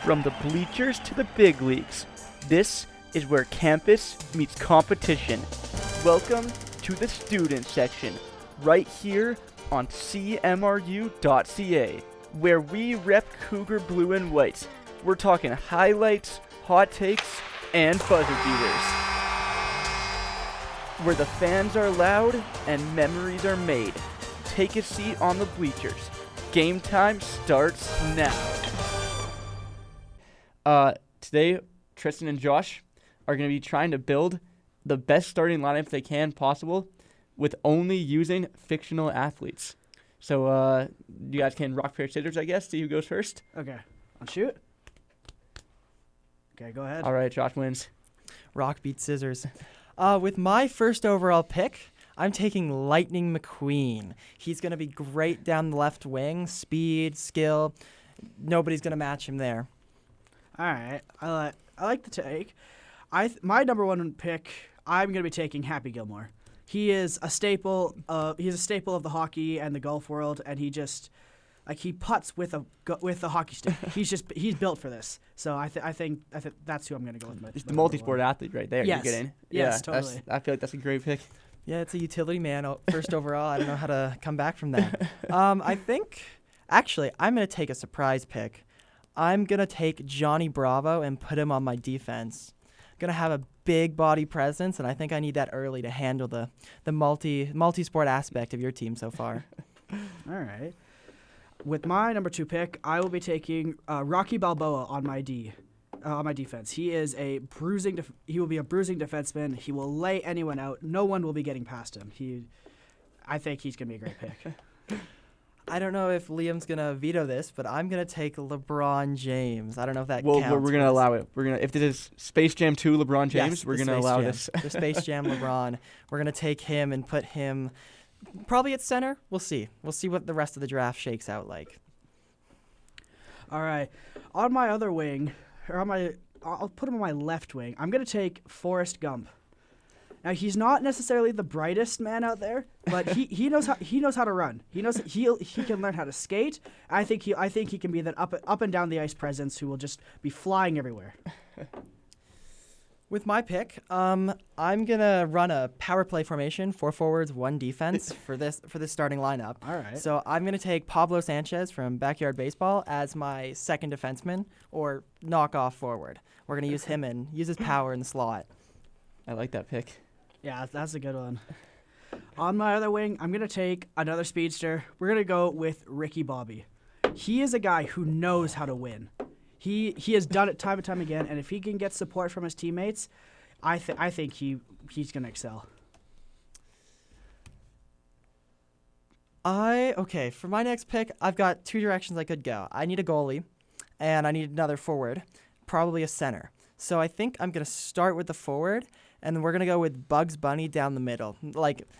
From the bleachers to the big leagues, this is where campus meets competition. Welcome to the student section, right here on cmru.ca, where we rep Cougar blue and white. We're talking highlights, hot takes, and buzzer beaters. Where the fans are loud and memories are made. Take a seat on the bleachers. Game time starts now. Today, Tristan and Josh are going to be trying to build the best starting lineup they can possible with only using fictional athletes. So, you guys can rock, paper, scissors, I guess. See who goes first. Okay. I'll shoot. Okay, go ahead. All right, Josh wins. Rock beats scissors. With my first overall pick, I'm taking Lightning McQueen. He's going to be great down the left wing. Speed, skill. Nobody's going to match him there. All right. I like the take. My number one pick, I'm going to be taking Happy Gilmore. He is a staple. He's a staple of the hockey and the golf world, and he just he putts with a hockey stick. He's built for this. So I think that's who I'm going to go with. It's the multi-sport athlete right there. Yes. You're getting. Yes, totally. I feel like that's a great pick. Yeah, it's a utility man. First overall, I don't know how to come back from that. I think, actually, I'm going to take a surprise pick. I'm going to take Johnny Bravo and put him on my defense. I'm going to have a big body presence, and I think I need that early to handle the multi-sport aspect of your team so far. All right. With my number 2 pick, I will be taking Rocky Balboa on my defense. He is he will be a bruising defenseman. He will lay anyone out. No one will be getting past him. I think he's going to be a great pick. I don't know if Liam's going to veto this, but I'm going to take LeBron James. I don't know if that counts. Well, we're going to allow it. If this is Space Jam 2 LeBron James, yes, we're going to allow this. The Space Jam LeBron. We're going to take him and put him probably at center. We'll see. We'll see what the rest of the draft shakes out like. All right. On my other wing, I'll put him on my left wing. I'm going to take Forrest Gump. Now he's not necessarily the brightest man out there, but he knows how to run. He can learn how to skate. I think he can be that up and down the ice presence who will just be flying everywhere. With my pick, I'm gonna run a power play formation, 4 forwards, 1 defense for this starting lineup. All right. So I'm gonna take Pablo Sanchez from Backyard Baseball as my second defenseman or knockoff forward. We're gonna use him and use his power in the slot. I like that pick. Yeah, that's a good one. On my other wing, I'm going to take another speedster. We're going to go with Ricky Bobby. He is a guy who knows how to win. He has done it time and time again, and if he can get support from his teammates, I think he's going to excel. For my next pick, I've got 2 directions I could go. I need a goalie, and I need another forward, probably a center. So I think I'm going to start with the forward, and we're going to go with Bugs Bunny down the middle.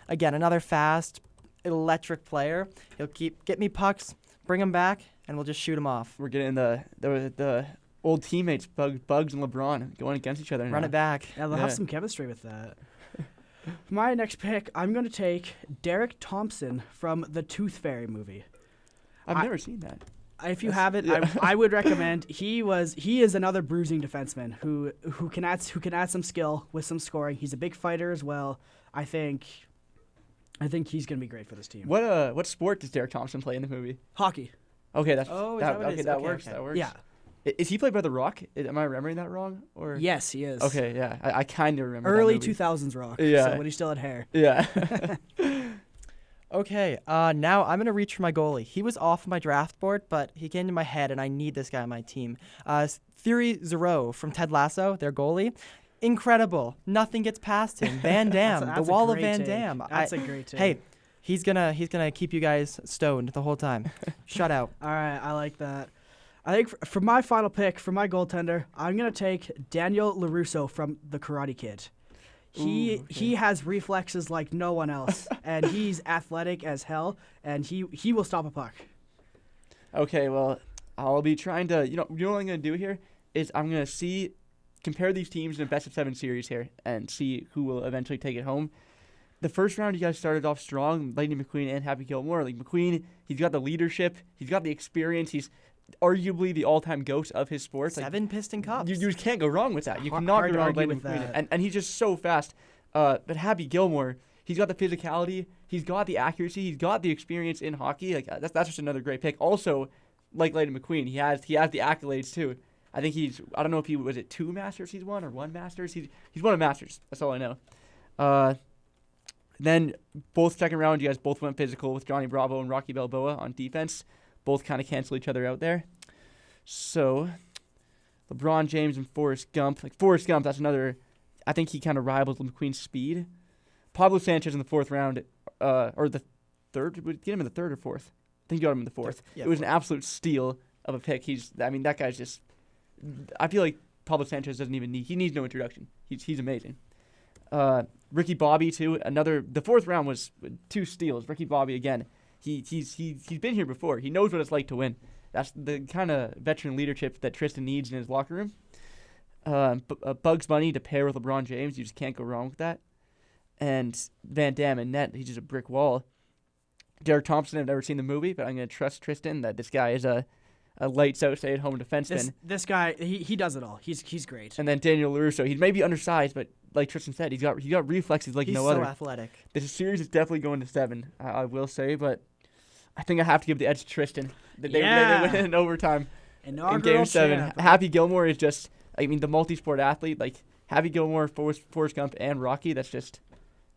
Again, another fast, electric player. He'll get me pucks, bring them back, and we'll just shoot them off. We're getting the old teammates, Bugs and LeBron, going against each other now. Run it back. Yeah, they'll have some chemistry with that. For my next pick, I'm going to take Derek Thompson from the Tooth Fairy movie. I've never seen that. If you haven't, yeah. I would recommend. He is another bruising defenseman who can add some skill with some scoring. He's a big fighter as well. I think he's gonna be great for this team. What sport does Derek Thompson play in the movie? Hockey. Okay, that works. Okay. That works. Yeah. Is he played by The Rock? Am I remembering that wrong? Or yes, he is. Okay, yeah, I kind of remember. Early that movie. 2000s Rock. Yeah. So when he still had hair. Yeah. Okay, now I'm going to reach for my goalie. He was off my draft board, but he came to my head, and I need this guy on my team. Thierry Zero from Ted Lasso, their goalie. Incredible. Nothing gets past him. Van Damme, that's the wall of great Van take. Damme. That's a great take. Hey, he's gonna keep you guys stoned the whole time. Shut out. All right, I like that. I think for my final pick, for my goaltender, I'm going to take Daniel LaRusso from The Karate Kid. He has reflexes like no one else, and he's athletic as hell, and he will stop a puck. Okay, well, I'll be trying to, what I'm going to do here is I'm going to compare these teams in a best-of-7 series here and see who will eventually take it home. The first round, you guys started off strong, Lightning McQueen and Happy Gilmore. Like McQueen, he's got the leadership, he's got the experience, he's arguably the all-time GOAT of his sport. 7 Piston Cups. You just can't go wrong with that. You Hard- cannot hard go to wrong argue with with Landon McQueen. that. And he's just so fast. But Happy Gilmore, he's got the physicality, he's got the accuracy, he's got the experience in hockey. Like that's just another great pick. Also, like Landon McQueen, he has the accolades too. I think I don't know if he was it 2 Masters he's won or 1 Masters. He's won a Masters. That's all I know. Then both second round, you guys both went physical with Johnny Bravo and Rocky Balboa on defense. Both kind of cancel each other out there. So LeBron James and Forrest Gump. Like Forrest Gump, that's another. I think he kind of rivals McQueen's speed. Pablo Sanchez in the 4th round, or the 3rd. Would get him in the 3rd or 4th? I think you got him in the 4th. Yeah, it was 4th. an absolute steal of a pick. That guy's just. I feel like Pablo Sanchez doesn't even need. He needs no introduction. He's amazing. Ricky Bobby too. The 4th round was 2 steals. Ricky Bobby again. He's been here before. He knows what it's like to win. That's the kind of veteran leadership that Tristan needs in his locker room. Bugs Bunny to pair with LeBron James. You just can't go wrong with that. And Van Damme in net. He's just a brick wall. Derek Thompson, I've never seen the movie, but I'm going to trust Tristan that this guy is a lights out stay-at-home defenseman. This guy, he does it all. He's great. And then Daniel LaRusso. He may be undersized, but like Tristan said, he's got reflexes like He's no so other. athletic. This series is definitely going to 7, I will say, but I think I have to give the edge to Tristan. They win in overtime in Inaugural Game 7. champ. Happy Gilmore is just, the multi-sport athlete. Like, Happy Gilmore, Forrest Gump, and Rocky, that's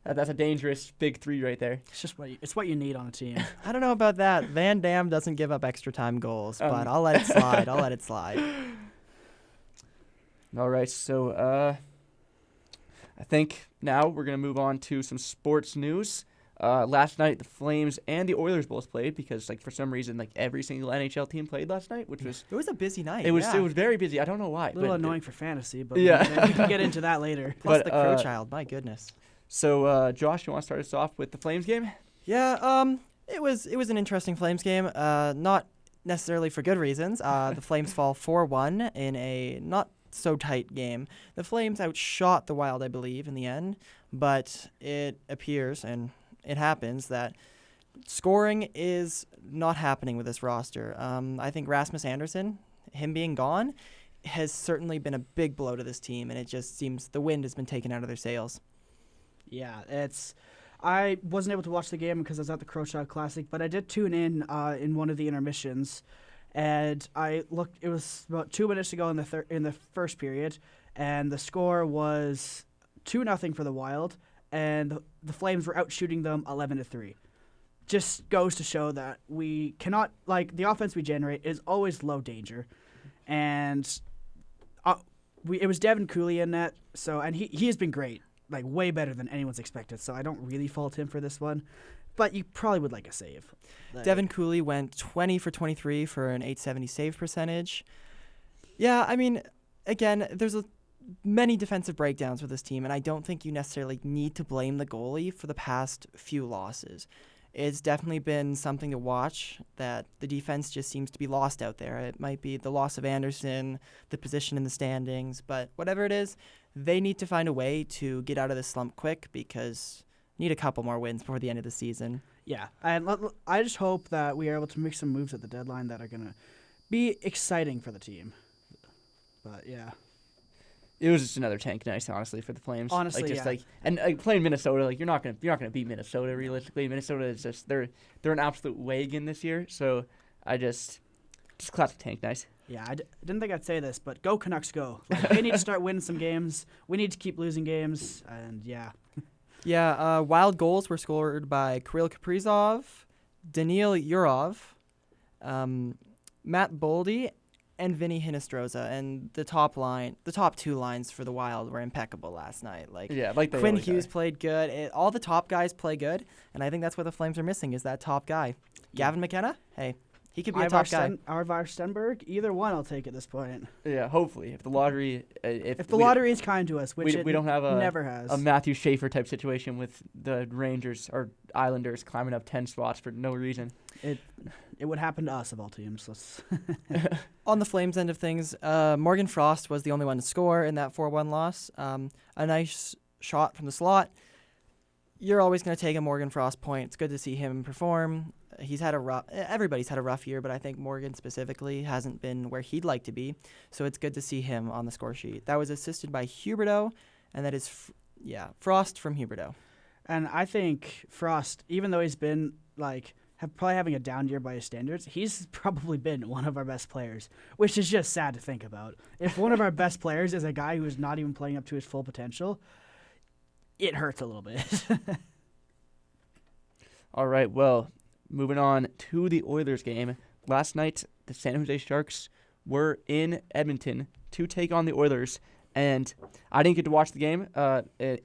a dangerous big 3 right there. It's just what you need on a team. I don't know about that. Van Damme doesn't give up extra time goals, but I'll let it slide. I'll let it slide. All right, so I think now we're going to move on to some sports news. Last night, the Flames and the Oilers both played because, for some reason, every single NHL team played last night, which was... It was a busy night. It was very busy. I don't know why. A little annoying for fantasy, but Yeah. we can get into that later. Plus but, the crow child. My goodness. So, Josh, you want to start us off with the Flames game? Yeah, it was an interesting Flames game. Not necessarily for good reasons. The Flames fall 4-1 in a not so tight game. The Flames outshot the Wild, I believe, in the end, but it appears and it happens that scoring is not happening with this roster. I think Rasmus Andersson, him being gone, has certainly been a big blow to this team, and it just seems the wind has been taken out of their sails. Yeah, I wasn't able to watch the game because I was at the Crowchild Classic, but I did tune in one of the intermissions, and I looked. It was about 2 minutes to go in the first period, and the score was 2-0 for the Wild, and the Flames were out shooting them 11-3. Just goes to show that we cannot the offense we generate is always low danger, and it was Devin Cooley in net. So and he has been great. Way better than anyone's expected, so I don't really fault him for this one. But you probably would like a save. Devin Cooley went 20 for 23 for an .870 save percentage. Yeah, again, there's many defensive breakdowns with this team, and I don't think you necessarily need to blame the goalie for the past few losses. It's definitely been something to watch that the defense just seems to be lost out there. It might be the loss of Anderson, the position in the standings, but whatever it is, they need to find a way to get out of this slump quick because need a couple more wins before the end of the season. Yeah, and I just hope that we are able to make some moves at the deadline that are going to be exciting for the team. But, yeah. It was just another tank night, honestly, for the Flames. Honestly, and playing Minnesota, you're not gonna beat Minnesota realistically. Minnesota is just they're an absolute wagon this year. So I just classic tank nice. Yeah, I didn't think I'd say this, but go Canucks, go! They need to start winning some games. We need to keep losing games, and yeah. Yeah, Wild goals were scored by Kirill Kaprizov, Daniil Yurov, Matt Boldy, and Vinny Hinostroza, and the top 2 lines for the Wild were impeccable last night. Quinn Hughes played good. All the top guys play good, and I think that's what the Flames are missing is that top guy. Gavin McKenna, hey, he could be a top guy. Ivar Stenberg, either one I'll take at this point. Yeah, hopefully, if the lottery, if the lottery is kind to us, which we don't have never has a Matthew Schaefer type situation with the Rangers or Islanders climbing up 10 spots for no reason. It would happen to us of all teams. On the Flames end of things, Morgan Frost was the only one to score in that 4-1 loss. A nice shot from the slot. You're always going to take a Morgan Frost point. It's good to see him perform. He's had everybody's had a rough year, but I think Morgan specifically hasn't been where he'd like to be. So it's good to see him on the score sheet. That was assisted by Huberto, and that is, Frost from Huberto. And I think Frost, even though he's been probably having a down year by his standards, he's probably been one of our best players, which is just sad to think about. If one of our best players is a guy who's not even playing up to his full potential, it hurts a little bit. All right, well, moving on to the Oilers game. Last night, the San Jose Sharks were in Edmonton to take on the Oilers, and I didn't get to watch the game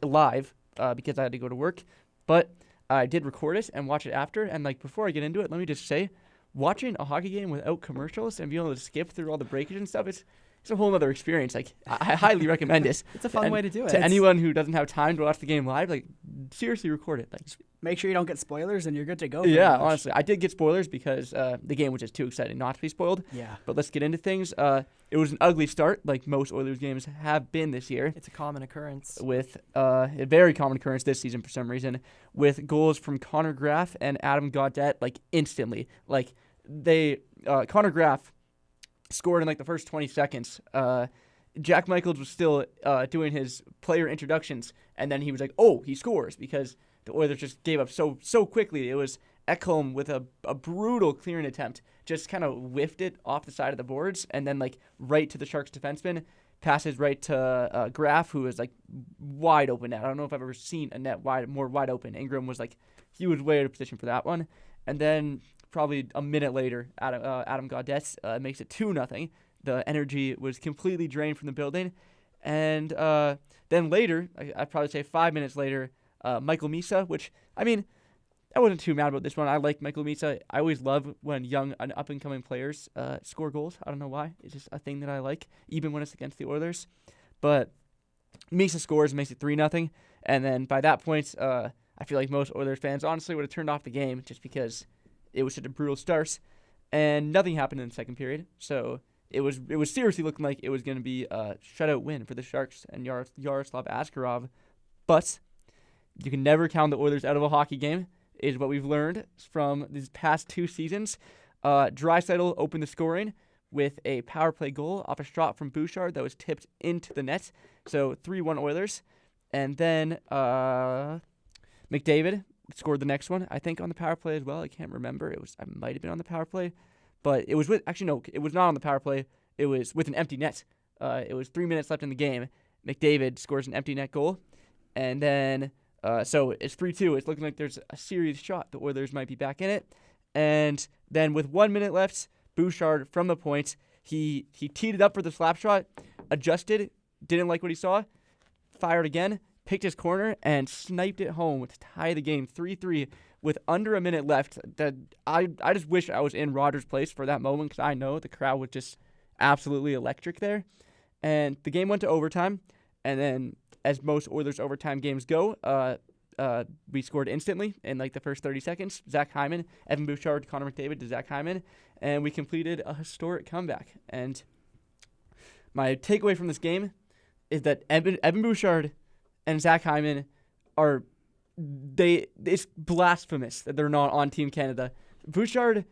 live because I had to go to work, but I did record it and watch it after. And before I get into it, let me just say, watching a hockey game without commercials and being able to skip through all the breakage and stuff, it's a whole other experience. I highly recommend it. It's a fun way to do it. To anyone who doesn't have time to watch the game live, seriously record it. Make sure you don't get spoilers and you're good to go. Yeah, honestly. I did get spoilers because the game was just too exciting not to be spoiled. Yeah. But let's get into things. It was an ugly start, like most Oilers games have been this year. It's a common occurrence. With a very common occurrence this season for some reason, with goals from Connor Graff and Adam Gaudette, instantly. Connor Graff scored in the first 20 seconds. Jack Michaels was still doing his player introductions, and then he was like, oh, he scores, because the Oilers just gave up so quickly. It was Ekholm with a brutal clearing attempt, just kind of whiffed it off the side of the boards, and then right to the Sharks defenseman, passes right to Graff, who was wide open net. I don't know if I've ever seen a net more wide open. Ingram was he was way out of position for that one. And then probably a minute later, Adam Gaudette makes it 2-0. The energy was completely drained from the building. And then later, I'd probably say 5 minutes later, Michael Misa, which, I wasn't too mad about this one. I like Michael Misa. I always love when young and up-and-coming players score goals. I don't know why. It's just a thing that I like, even when it's against the Oilers. But Misa scores and makes it 3-0. And then by that point, I feel like most Oilers fans honestly would have turned off the game just because it was such a brutal start. And nothing happened in the second period. So it was seriously looking like it was going to be a shutout win for the Sharks and Yaroslav Askarov. But you can never count the Oilers out of a hockey game, is what we've learned from these past 2 seasons. Draisaitl opened the scoring with a power play goal off a shot from Bouchard that was tipped into the net. So 3-1 Oilers. And then McDavid scored the next one, I think, on the power play as well. I can't remember. I might have been on the power play. But it was it was not on the power play. It was with an empty net. It was 3 minutes left in the game. McDavid scores an empty net goal. And then so it's 3-2. It's looking like there's a serious shot. The Oilers might be back in it. And then with 1 minute left, Bouchard from the point, he teed it up for the slap shot, adjusted, didn't like what he saw, fired again, picked his corner, and sniped it home to tie the game 3-3 with under a minute left. I just wish I was in Rogers Place for that moment, because I know the crowd was just absolutely electric there. And the game went to overtime, and then as most Oilers overtime games go, we scored instantly in the first 30 seconds. Zach Hyman, Evan Bouchard, Connor McDavid to Zach Hyman, and we completed a historic comeback. And my takeaway from this game is that Evan Bouchard and Zach Hyman it's blasphemous that they're not on Team Canada. Bouchard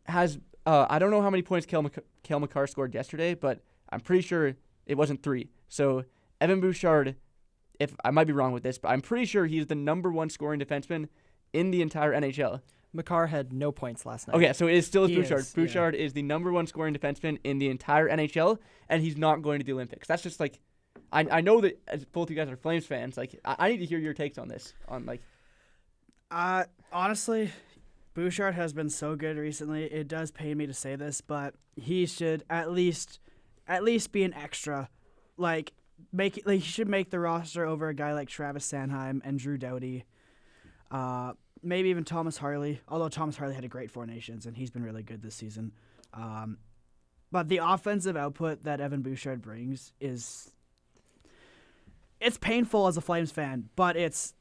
has, I don't know how many points Cale Makar scored yesterday, but I'm pretty sure it wasn't 3. So Evan Bouchard, if I might be wrong with this, but I'm pretty sure he's the number 1 scoring defenseman in the entire NHL. Makar had no points last night. Okay, so it is still Bouchard. Bouchard yeah. is the number 1 scoring defenseman in the entire NHL, and he's not going to the Olympics. That's just I know that as both you guys are Flames fans, I need to hear your takes on this. Honestly, Bouchard has been so good recently. It does pain me to say this, but he should at least be an extra. He should make the roster over a guy like Travis Sanheim and Drew Doughty. Maybe even Thomas Harley, although Thomas Harley had a great 4 Nations, and he's been really good this season. But the offensive output that Evan Bouchard brings it's painful as a Flames fan, but it's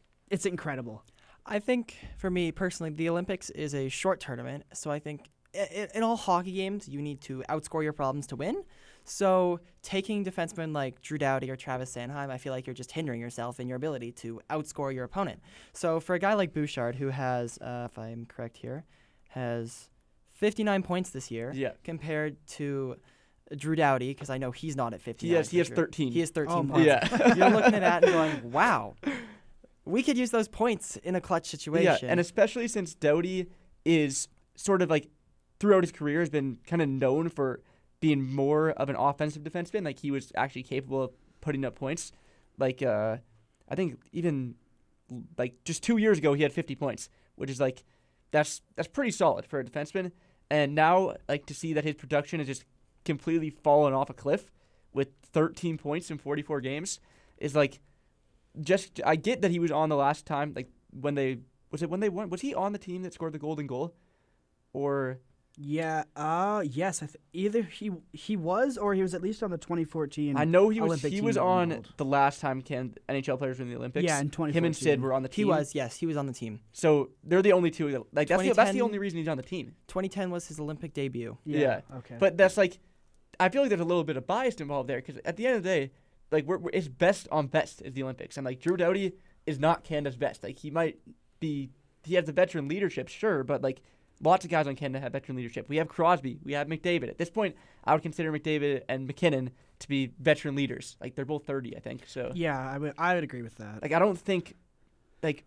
incredible. I think, for me personally, the Olympics is a short tournament, so I think in all hockey games, you need to outscore your problems to win. So taking defensemen like Drew Doughty or Travis Sanheim, I feel like you're just hindering yourself in your ability to outscore your opponent. So for a guy like Bouchard, who has, if I'm correct here, has 59 points this year. Yeah. Compared to Drew Doughty, because I know he's not at 59. He has 13. He has 13 Oh my points. Yeah. You're looking at that and going, wow, we could use those points in a clutch situation. Yeah, and especially since Doughty is sort of like throughout his career has been kind of known for being more of an offensive defenseman. Like he was actually capable of putting up points. Like I think even like just 2 years ago he had 50 points, which is like that's pretty solid for a defenseman. And now like to see that his production has just completely fallen off a cliff with 13 points in 44 games is like just I get that he was on the last time like when they won? Was he on the team that scored the golden goal? Or Yeah. Yes. Either he was, or he was at least on the 2014. I know he Olympic was team on gold. the last time NHL players were in the Olympics. Yeah, in 2014. Him and Sid were on the he team. was, yes, he was on the team. So they're the only two that, like that's the 2010 only reason he's on the team. 2010 was his Olympic debut. Yeah. Okay. But that's like I feel like there's a little bit of bias involved there because at the end of the day, like it's best on best is the Olympics, and like Drew Doughty is not Canada's best. Like he has the veteran leadership, sure, but like lots of guys on Canada have veteran leadership. We have Crosby, we have McDavid. At this point, I would consider McDavid and McKinnon to be veteran leaders. Like they're both 30, I think. So yeah, I would agree with that. like I don't think like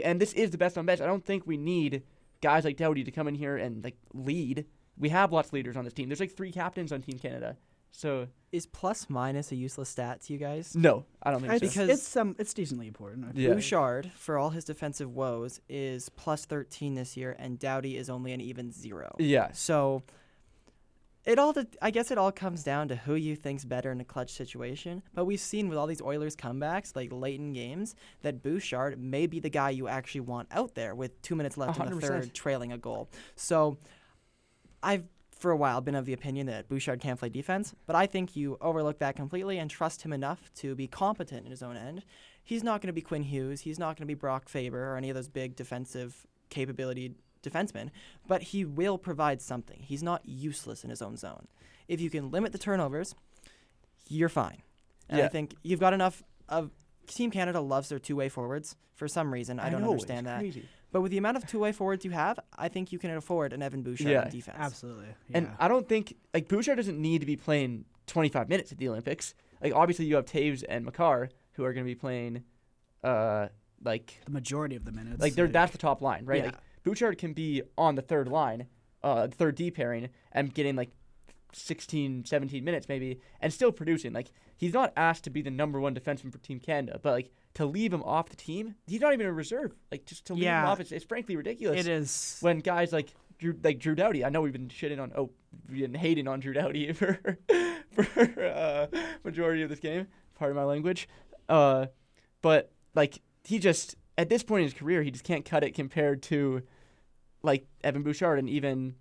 and this is the best on best. I don't think we need guys like Doughty to come in here and like lead. We have lots of leaders on this team. There's like 3 captains on Team Canada. So Is plus minus a useless stat to you guys? no, I don't think so. Because it's decently important. I feel. Yeah. Bouchard, for all his defensive woes, is plus 13 this year, and Doughty is only an even 0. Yeah. So I guess it all comes down to who you think's better in a clutch situation. But we've seen with all these Oilers comebacks, like late in games, that Bouchard may be the guy you actually want out there with 2 minutes left in the 100%. third, trailing a goal. So I've for a while been of the opinion that Bouchard can't play defense, but I think you overlook that completely and trust him enough to be competent in his own end. He's not going to be Quinn Hughes. He's not going to be Brock Faber or any of those big defensive capability defensemen, but he will provide something. He's not useless in his own zone. If you can limit the turnovers, you're fine. And I Yeah. think you've got enough of Team Canada loves their two-way forwards for some reason. I don't know, understand it's that. crazy. But with the amount of two-way forwards you have, I think you can afford an Evan Bouchard Yeah. on defense. Absolutely. Yeah. And I don't think like Bouchard doesn't need to be playing 25 minutes at the Olympics. Like obviously you have Taves and Makar who are going to be playing like the majority of the minutes. like that's the top line, right? Yeah. Like Bouchard can be on the third line, third D pairing and getting like 16, 17 minutes maybe and still producing. Like he's not asked to be the number 1 defenseman for Team Canada, but like to leave him off the team, he's not even a reserve. Like just to leave him off, it's frankly ridiculous. It is. When guys like Drew Doughty, I know we've been hating on Drew Doughty for majority of this game. Pardon my language. But like he just at this point in his career, he just can't cut it compared to like Evan Bouchard and even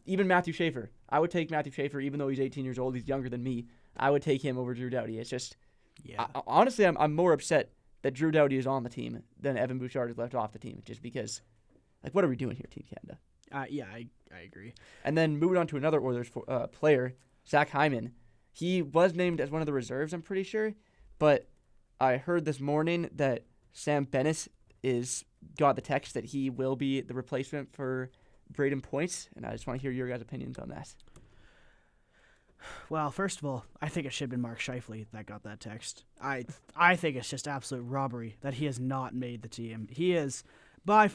Matthew Schaefer. I would take Matthew Schaefer, even though he's 18 years old. He's younger than me. I would take him over Drew Doughty. It's just. Yeah. Honestly, I'm more upset that Drew Doughty is on the team than Evan Bouchard is left off the team, just because, like, what are we doing here, Team Canada? Yeah, I agree. And then moving on to another Oilers player, Zach Hyman. He was named as one of the reserves, I'm pretty sure, but I heard this morning that Sam Bennett got the text that he will be the replacement for Braden Points, and I just want to hear your guys' opinions on that. Well, first of all, I think it should have been Mark Scheifele that got that text. I think it's just absolute robbery that he has not made the team. He is by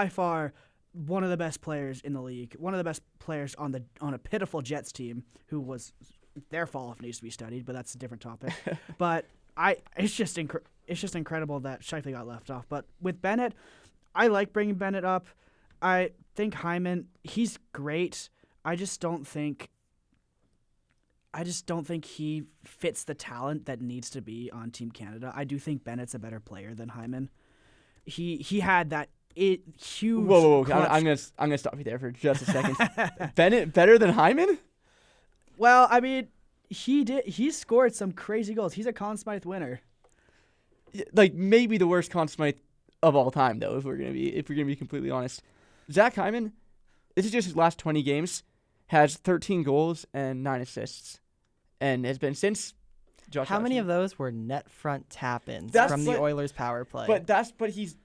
far one of the best players in the league, one of the best players on a pitiful Jets team who was their fall-off needs to be studied, but that's a different topic. But it's just incredible that Scheifele got left off. But with Bennett, I like bringing Bennett up. I think Hyman, he's great. I just don't think he fits the talent that needs to be on Team Canada. I do think Bennett's a better player than Hyman. He had that huge. Whoa! clutch. I'm gonna stop you there for just a second. Bennett better than Hyman? Well, I mean, he scored some crazy goals. He's a Conn Smythe winner. Like maybe the worst Conn Smythe of all time, though. If we're gonna be completely honest, Zach Hyman. This is just his last 20 games. Has 13 goals and 9 assists, and has been since Josh. How many Hutchinson. of those were net front tap-ins That's from the like- Oilers power play? But he's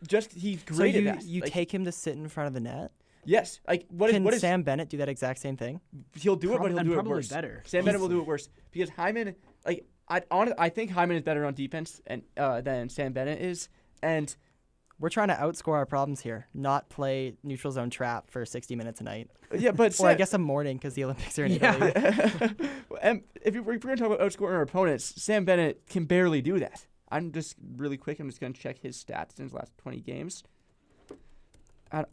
great so at that. you Like, take him to sit in front of the net? Yes. Like what Can is Sam Bennett do that exact same thing? he'll do it, but he'll and do it probably worse. better. Sam Bennett will do it worse because Hyman, like I think Hyman is better on defense and than Sam Bennett is, and We're trying to outscore our problems here, not play neutral zone trap for 60 minutes a night. yeah, but Or I guess a morning because the Olympics are in Italy. and if we're going to talk about outscoring our opponents, Sam Bennett can barely do that. I'm just really quick. I'm just going to check his stats in his last 20 games,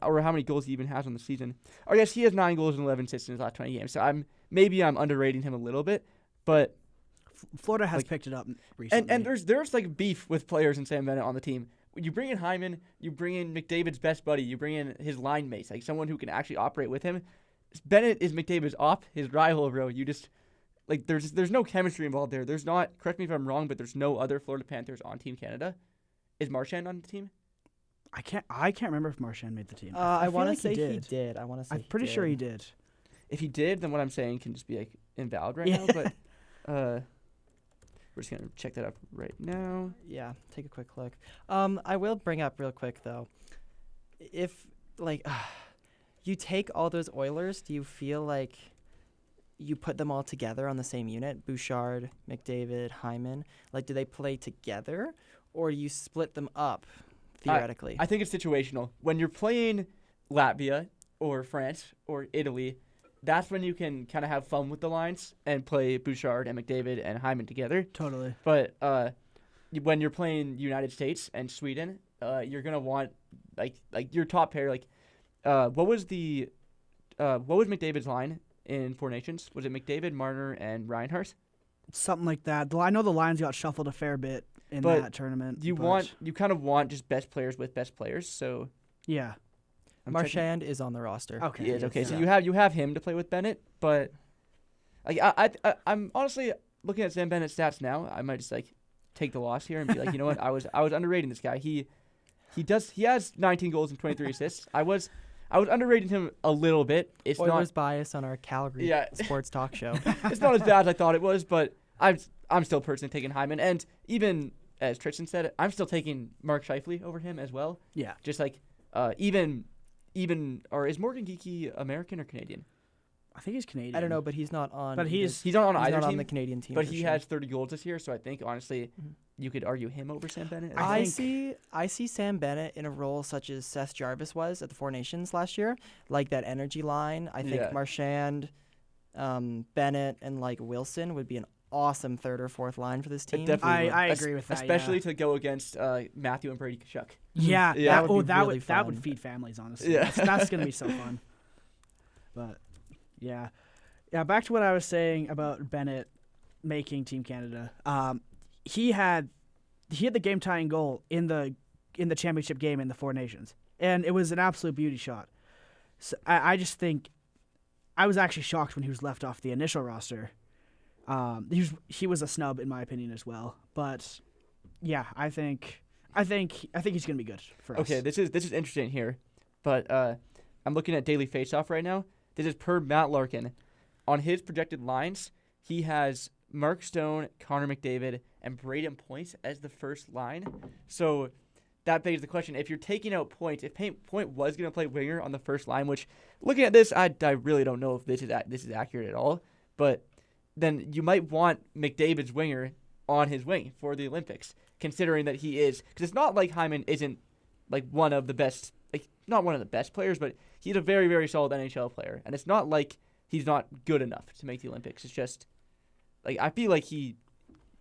or how many goals he even has on the season. Or I guess he has 9 goals and 11 assists in his last 20 games. So I'm underrating him a little bit, but Florida has like, picked it up recently. and there's like beef with players and Sam Bennett on the team. You bring in Hyman, you bring in McDavid's best buddy, you bring in his line mates, like someone who can actually operate with him. Bennett is McDavid's his rival, bro. You just like there's no chemistry involved there. There's not. Correct me if I'm wrong, but there's no other Florida Panthers on Team Canada. Is Marchand on the team? I can't remember if Marchand made the team. I want to like say he did. I want to say I'm pretty sure he did. If he did, then what I'm saying can just be like invalid right now. But we're just gonna check that up right now. Yeah, take a quick look. I will bring up real quick though, if like you take all those Oilers, do you feel like you put them all together on the same unit? Bouchard, McDavid, Hyman. Like, do they play together, or do you split them up theoretically? I think it's situational. When you're playing Latvia or France or Italy, that's when you can kind of have fun with the lines and play Bouchard and McDavid and Hyman together. Totally. But when you're playing United States and Sweden, you're gonna want like your top pair. Like, what was McDavid's line in Four Nations? Was it McDavid, Marner, and Reinhardt? Something like that. I know the lines got shuffled a fair bit in that tournament. You kind of want just best players with best players. So yeah. Marchand is on the roster. Okay. He is okay. Yeah. So you have him to play with Bennett, but like I'm honestly looking at Sam Bennett's stats now. I might just like take the loss here and be like, you know what? I was underrating this guy. He has 19 goals and 23 assists. I was underrating him a little bit. It's Oilers not bias on our Calgary sports talk show. it's not as bad as I thought it was, but I'm still personally taking Hyman, and even as Tristan said, I'm still taking Mark Scheifele over him as well. Yeah. Just like or is Morgan Geekie American or Canadian? I think he's Canadian. I don't know, but he's not on. But He's not on either team. On the Canadian team. But for he sure. has 30 goals this year, so I think honestly, you could argue him over Sam Bennett. I see Sam Bennett in a role such as Seth Jarvis was at the Four Nations last year, like that energy line. I think Yeah. Marchand, Bennett, and like Wilson would be an awesome third or fourth line for this team. Definitely would. I agree with that. Especially to go against Matthew and Brady Tkachuk. Yeah. Yeah. That would be really that would fun. feed families, honestly. Yeah. That's gonna be so fun. But yeah. Back to what I was saying about Bennett making Team Canada. He had the game tying goal in the championship game in the Four Nations, and it was an absolute beauty shot. So I just think I was actually shocked when he was left off the initial roster. He was a snub in my opinion as well, but yeah, I think he's gonna be good for us. Okay, this is interesting here, but I'm looking at Daily Faceoff right now. This is per Matt Larkin. On his projected lines, he has Mark Stone, Connor McDavid, and Braden Point as the first line. So that begs the question: if you're taking out Point, if Point was going to play winger on the first line, which looking at this, I really don't know if this is accurate at all, but then you might want McDavid's winger on his wing for the Olympics, considering that he is, because it's not like Hyman isn't like one of the best, like not one of the best players, but he's a very, very solid NHL player, and it's not like he's not good enough to make the Olympics. It's just like I feel like you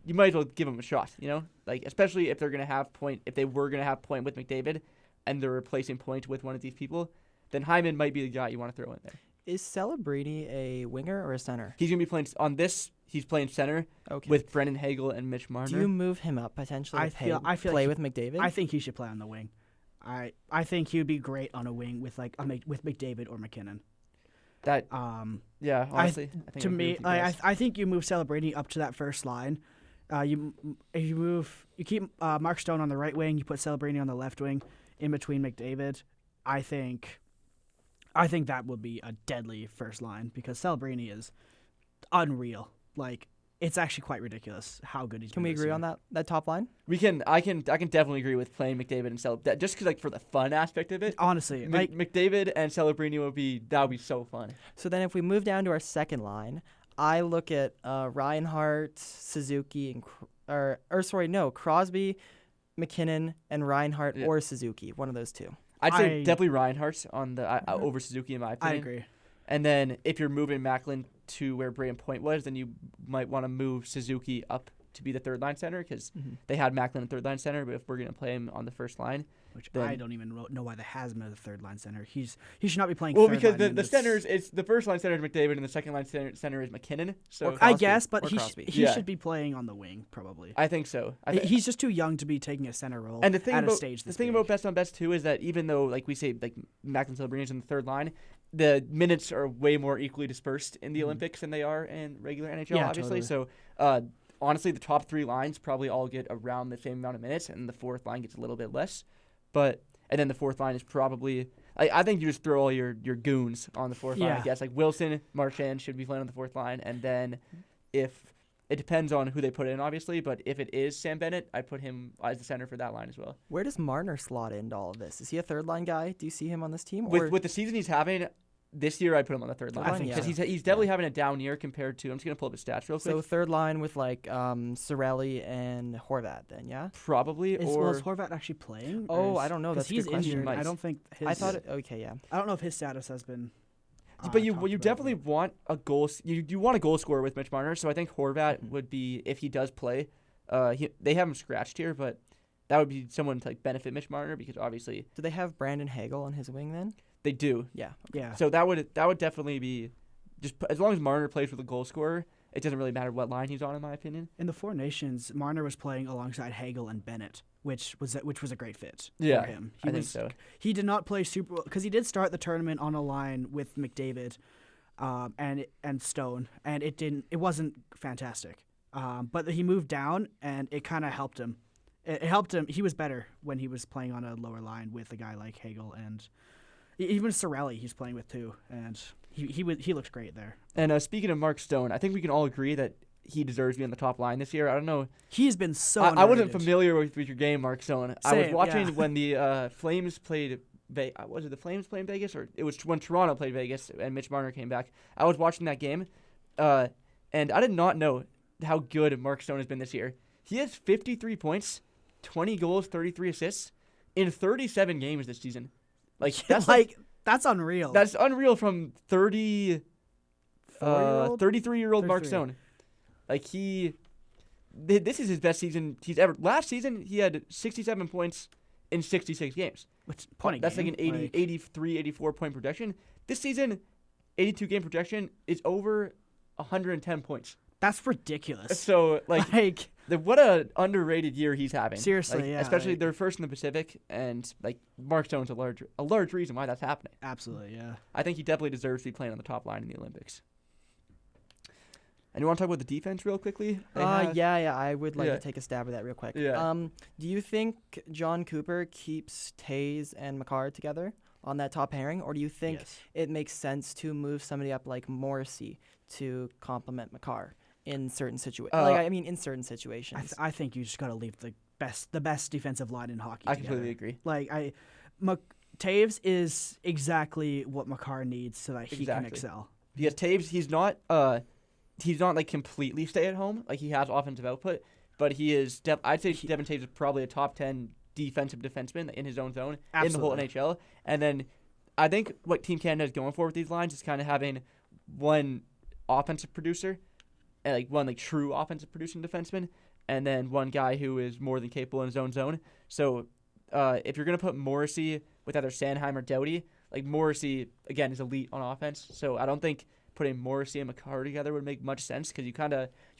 might as well give him a shot, you know, like especially if they were gonna have Point with McDavid, and they're replacing Point with one of these people, then Hyman might be the guy you want to throw in there. Is Celebrini a winger or a center? He's gonna be playing on this. He's playing center with Brendan Hagel and Mitch Marner. Do you move him up potentially? I feel play like with McDavid. I think he should play on the wing. I think he would be great on a wing with with McDavid or McKinnon. That yeah, honestly, I think to I agree me, with you guys. I think you move Celebrini up to that first line. You keep Mark Stone on the right wing. You put Celebrini on the left wing, in between McDavid. I think that would be a deadly first line because Celebrini is unreal. Like it's actually quite ridiculous how good he's Can been we this agree year. on that top line? I can definitely agree with playing McDavid and Celebrini. Just because, like, for the fun aspect of it. Honestly, like McDavid and Celebrini would be so fun. So then if we move down to our second line, I look at Reinhart, Suzuki, and Crosby, McKinnon, and Reinhart or Suzuki. One of those two. I'd say definitely Reinhardt on the over Suzuki in my opinion. I agree. And then if you're moving Macklin to where Braden Point was, then you might want to move Suzuki up to be the third line center because they had Macklin in third line center. But if we're going to play him on the first line, which I don't even know why they has him as the third line center. He should not be playing. Well, third because line the centers, it's the first line center is McDavid and the second line center is McKinnon. So I guess, but he Crosby. should be playing on the wing probably. I think so. He's just too young to be taking a center role. And the thing at about a stage the thing about best on best too is that even though like we say like Macklin Celebrini's in the third line, the minutes are way more equally dispersed in the Olympics than they are in regular NHL. Yeah, obviously, totally. so honestly, the top three lines probably all get around the same amount of minutes, and the fourth line gets a little bit less. And then the fourth line is probably I think you just throw all your goons on the fourth line. I guess like Wilson, Marchand should be playing on the fourth line, and then if it depends on who they put in, obviously, but if it is Sam Bennett, I put him as the center for that line as well. Where does Marner slot into all of this? Is he a third line guy? Do you see him on this team? With the season he's having this year, I put him on the third line. I think because so. he's definitely having a down year compared to. I'm just gonna pull up his stats real quick. So third line with like Sorelli and Horvat, then Probably. Is Horvat actually playing? Oh, I don't know. That's a he's good question. injured. I don't think his. I thought. Okay, yeah. I don't know if his status has been. But you definitely want a goal. You want a goal scorer with Mitch Marner. So I think Horvat would be, if he does play. They have him scratched here, but that would be someone to like benefit Mitch Marner because obviously. Do they have Brandon Hagel on his wing then? They do. Yeah. Yeah. So that would definitely be, just as long as Marner plays with a goal scorer, it doesn't really matter what line he's on, in my opinion. In the Four Nations, Marner was playing alongside Hagel and Bennett, which was a great fit for him. I think so. He did not play super well because he did start the tournament on a line with McDavid, and Stone, and it wasn't fantastic. But he moved down, and it kind of helped him. It helped him. He was better when he was playing on a lower line with a guy like Hagel and even Sorelli. He's playing with too, and he looks great there. And speaking of Mark Stone, I think we can all agree that he deserves to be on the top line this year. I don't know. He's been so. I wasn't familiar with your game, Mark Stone. I was Same, watching when the Flames played. Was it the Flames playing Vegas, or it was when Toronto played Vegas and Mitch Marner came back? I was watching that game, and I did not know how good Mark Stone has been this year. He has 53 points, 20 goals, 33 assists in 37 games this season. Like that's that's unreal. That's unreal from 33-year-old Mark Stone. Like this is his best season he's ever. Last season he had 67 points in 66 games. That's like an 83, 84 point projection. This season, 82 game projection is over 110 points. That's ridiculous. So what a underrated year he's having. Seriously, yeah. Especially they're first in the Pacific, and like Mark Stone's a large reason why that's happening. Absolutely, yeah. I think he definitely deserves to be playing on the top line in the Olympics. And you want to talk about the defense real quickly? Yeah. I would like to take a stab at that real quick. Yeah. Do you think John Cooper keeps Taves and McCarr together on that top pairing, or do you think it makes sense to move somebody up like Morrissey to complement McCarr in certain situations? In certain situations. I think you just got to leave the best defensive line in hockey. I completely agree. Taves is exactly what McCarr needs so that he can excel. Because Taves, he's not like completely stay at home. Like he has offensive output, but he is. I'd say Devin Taves is probably a top 10 defensive defenseman in his own zone in the whole NHL. And then I think what Team Canada is going for with these lines is kind of having one offensive producer, and like one like true offensive producing defenseman, and then one guy who is more than capable in his own zone. So if you're gonna put Morrissey with either Sanheim or Doughty, like Morrissey again is elite on offense. So I don't think putting Morrissey and McCarr together would make much sense because you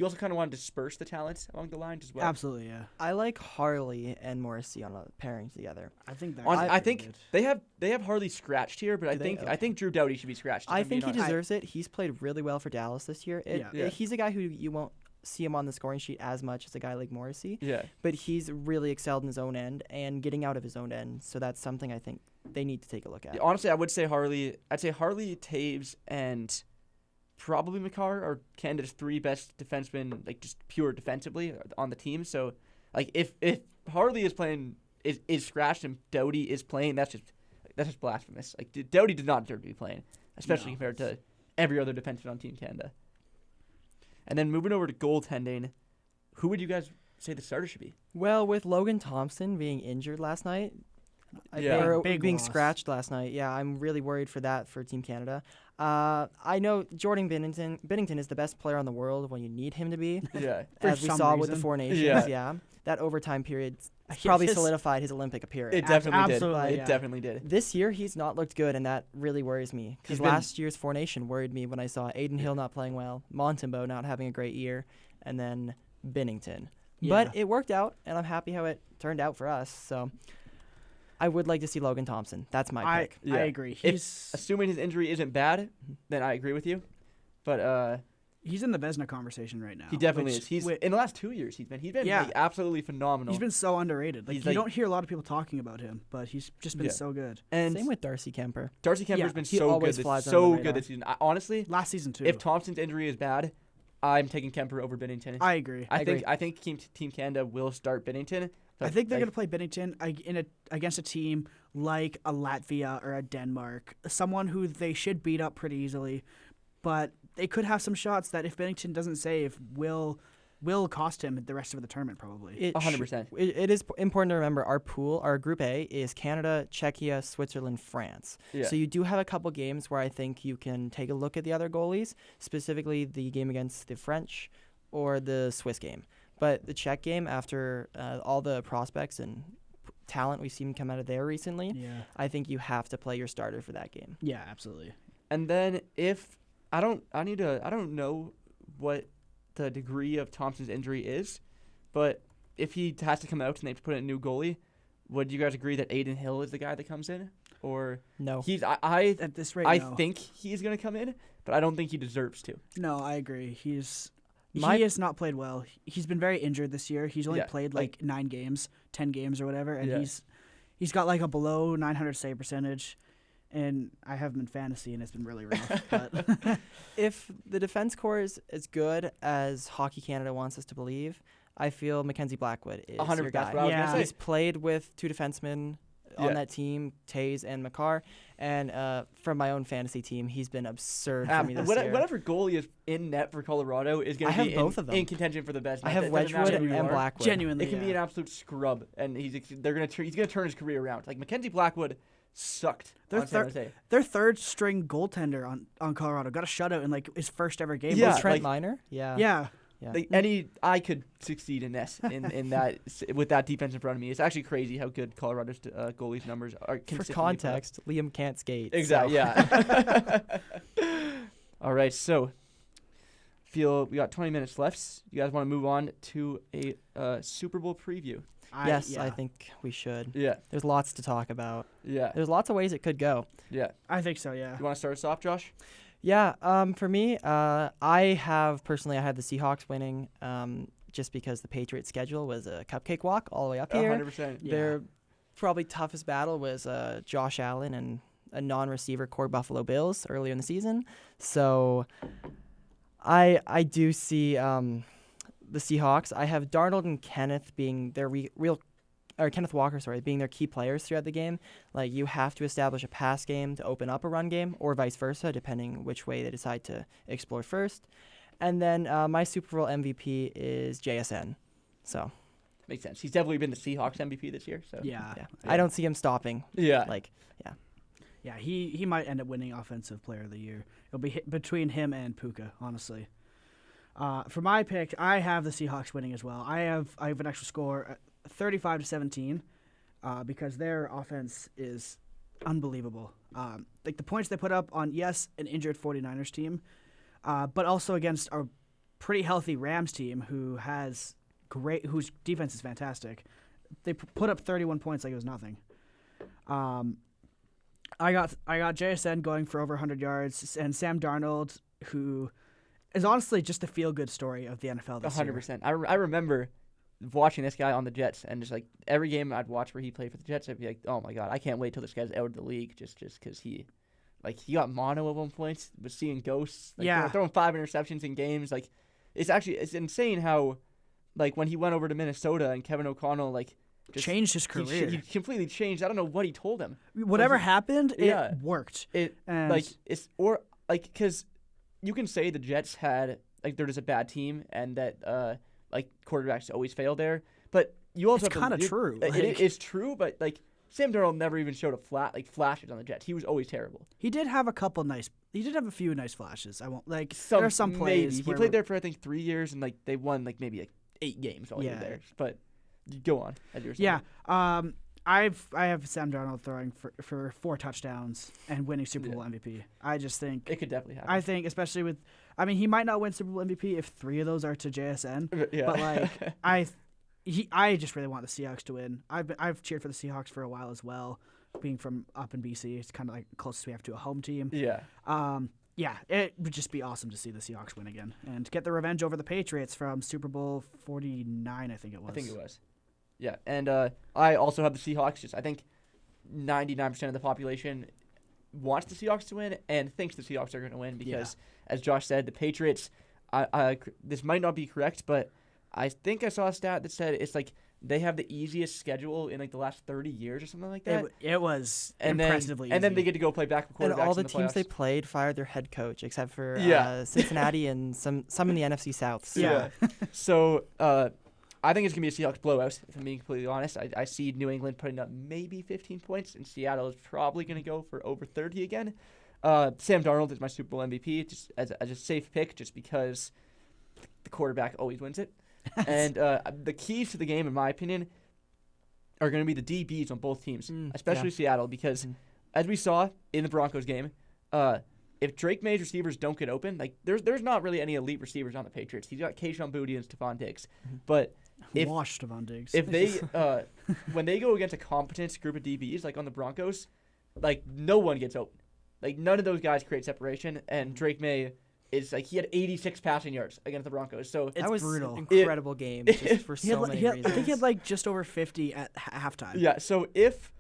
also kind of want to disperse the talents along the lines as well. Absolutely, yeah. I like Harley and Morrissey on a pairing together. I think that. I think they have Harley scratched here, but I think Drew Doughty should be scratched. I think he deserves it. He's played really well for Dallas this year. He's a guy who you won't see him on the scoring sheet as much as a guy like Morrissey. Yeah. But he's really excelled in his own end and getting out of his own end. So that's something I think they need to take a look at. Honestly, I would say Harley. I'd say Harley, Taves, and probably McCarr are Canada's 3 best defensemen, like just pure defensively on the team. So, like if Harley is playing is scratched and Doughty is playing, that's just blasphemous. Like Doughty does not deserve to be playing, especially compared to every other defenseman on Team Canada. And then moving over to goaltending, who would you guys say the starter should be? Well, with Logan Thompson being injured last night, Yeah. or Big being loss. scratched last night, yeah, I'm really worried for that for Team Canada. I know Jordan Binnington is the best player on the world when you need him to be, Yeah. For as we some saw with the reason. 4 Nations. Yeah. Yeah, that overtime period Yes. probably solidified his Olympic appearance. It definitely did. Absolutely, It yeah. definitely did. This year, he's not looked good, and that really worries me. He's Because been- last year's 4 Nation worried me when I saw Aiden Hill not playing well, Montembeau not having a great year, and then Binnington. Yeah. But it worked out, and I'm happy how it turned out for us. So I would like to see Logan Thompson. That's my pick. Yeah. I agree. If- He's Assuming his injury isn't bad, then I agree with you. But he's in the Vezina conversation right now. he definitely which- is. He's wi- in the last 2 years. He's been Yeah. like, absolutely phenomenal. He's been so underrated. Like He's you like- don't hear a lot of people talking about him, but he's just been Yeah. so good. and Same with Darcy Kemper. Darcy Kemper's Yeah, been he so always good. flies under So the good radar. this season. Honestly, Last season too. if Thompson's injury is bad, I'm taking Kemper over Binnington. I agree. I think Team Canada will start Binnington. I but, think they're like, going to play Binnington against a team like a Latvia or a Denmark, someone who they should beat up pretty easily, but they could have some shots that if Binnington doesn't save will cost him the rest of the tournament probably. It 100%. It is important to remember our pool, our Group A, is Canada, Czechia, Switzerland, France. Yeah. So you do have a couple games where I think you can take a look at the other goalies, specifically the game against the French or the Swiss game. But the Czech game, after all the prospects and talent we've seen come out of there recently, Yeah. I think you have to play your starter for that game. Yeah, absolutely. And then if I don't know what the degree of Thompson's injury is, but if he has to come out and they have to put in a new goalie, would you guys agree that Aiden Hill is the guy that comes in? Or No. I At this rate, I no. think he's gonna come in, but I don't think he deserves to. No, I agree. He My- has not played well. He's been very injured this year. He's only Yeah, played like- 9 games, 10 games or whatever, and Yeah. he's got like a below 900 save percentage. And I have him in fantasy, and it's been really rough. But If the defense core is as good as Hockey Canada wants us to believe, I feel Mackenzie Blackwood is 100%. your That's guy. what I was Yeah. gonna say. He's played with 2 defensemen Yeah. on that team, Taze and McCarr, and from my own fantasy team, he's been absurd for me this year. Whatever goalie is in net for Colorado is going I to have be both of them. in contention for the best. I net. have It doesn't matter Wedgwood who you and are. Blackwood. genuinely, It can be an absolute scrub, and he's going to turn his career around. Like Mackenzie Blackwood sucked. They're on San Jose. their third string goaltender on Colorado got a shutout in like his first ever game. Yeah, Was Trent like- Miner? Yeah. Yeah. Yeah. Like I could succeed in this in that with that defense in front of me. It's actually crazy how good Colorado's goalies numbers are. For consistently put up. context, Liam can't skate. Exactly. so- Yeah. All right. So, feel we got 20 minutes left. You guys want to move on to a Super Bowl preview? Yes, I think we should. Yeah. There's lots to talk about. Yeah. There's lots of ways it could go. Yeah. I think so. Yeah. You want to start us off, Josh? Yeah, for me, I had the Seahawks winning just because the Patriots' schedule was a cupcake walk all the way up here. 100%. Yeah. Their probably toughest battle was Josh Allen and a non-receiver core Buffalo Bills earlier in the season. So I do see the Seahawks. I have Darnold and Kenneth being their Kenneth Walker, being their key players throughout the game. Like, you have to establish a pass game to open up a run game, or vice versa, depending which way they decide to explore first. And then my Super Bowl MVP is JSN. So, Makes sense. He's definitely been the Seahawks MVP this year. So Yeah. yeah. I don't see him stopping. Yeah. Yeah. He might end up winning Offensive Player of the Year. It'll be between him and Puka, honestly. For my pick, I have the Seahawks winning as well. I have an extra score, 35-17, because their offense is unbelievable. Like the points they put up on, yes, an injured 49ers team, but also against a pretty healthy Rams team whose defense is fantastic. They put up 31 points like it was nothing. I got JSN going for over 100 yards, and Sam Darnold, who is honestly just a feel-good story of the NFL this year. 100%. I remember watching this guy on the Jets, and just like every game I'd watch where he played for the Jets, I'd be like, oh my god, I can't wait till this guy's out of the league, just because he Like, he got mono at one point, was seeing ghosts. Like, Yeah. throwing 5 interceptions in games. Like, it's insane how, like, when he went over to Minnesota and Kevin O'Connell, like, just Changed his career. he completely changed. I don't know what he told him. Whatever happened, yeah. it worked. And because you can say the Jets had, like, they're just a bad team and that, like, quarterbacks always fail there. But you also It's have kind of true. It is true, but, like, Sam Darnold never even showed flashes on the Jets. He was always terrible. He did have a few nice flashes. I won't like. There are some plays. Maybe. He played there for, I think, 3 years, and, like, they won, like, maybe, like, 8 games while he was there. But you go on. As you were saying. Yeah. I have Sam Darnold throwing for 4 touchdowns and winning Super Bowl MVP. I just think it could definitely happen. I think especially with, I mean, he might not win Super Bowl MVP if 3 of those are to JSN. Yeah. But like I just really want the Seahawks to win. I've cheered for the Seahawks for a while as well. Being from up in BC, it's kind of like closest we have to a home team. Yeah. Yeah, it would just be awesome to see the Seahawks win again and get the revenge over the Patriots from Super Bowl 49, I think it was. Yeah, and I also have the Seahawks. I think 99% of the population wants the Seahawks to win and thinks the Seahawks are going to win because, as Josh said, the Patriots, this might not be correct, but I think I saw a stat that said it's like they have the easiest schedule in like the last 30 years or something like that. It was and impressively then, easy. And then they get to go play back with quarterbacks And all the in teams playoffs. they played fired their head coach, except for Cincinnati and some in the NFC South. So. Yeah. So I think it's going to be a Seahawks blowout, if I'm being completely honest. I see New England putting up maybe 15 points, and Seattle is probably going to go for over 30 again. Sam Darnold is my Super Bowl MVP, just as a safe pick, just because the quarterback always wins it. And the keys to the game, in my opinion, are going to be the DBs on both teams, especially Seattle, because as we saw in the Broncos game, if Drake May's receivers don't get open, like there's not really any elite receivers on the Patriots. He's got Kayshon Boutte and Stephon Diggs, but if Stephon Diggs. If they when they go against a competent group of DBs like on the Broncos, like no one gets open. Like none of those guys create separation, and Drake May is like he had 86 passing yards against the Broncos. So that was brutal. An incredible game just for so many reasons. I think he had like just over 50 at halftime. Yeah. So if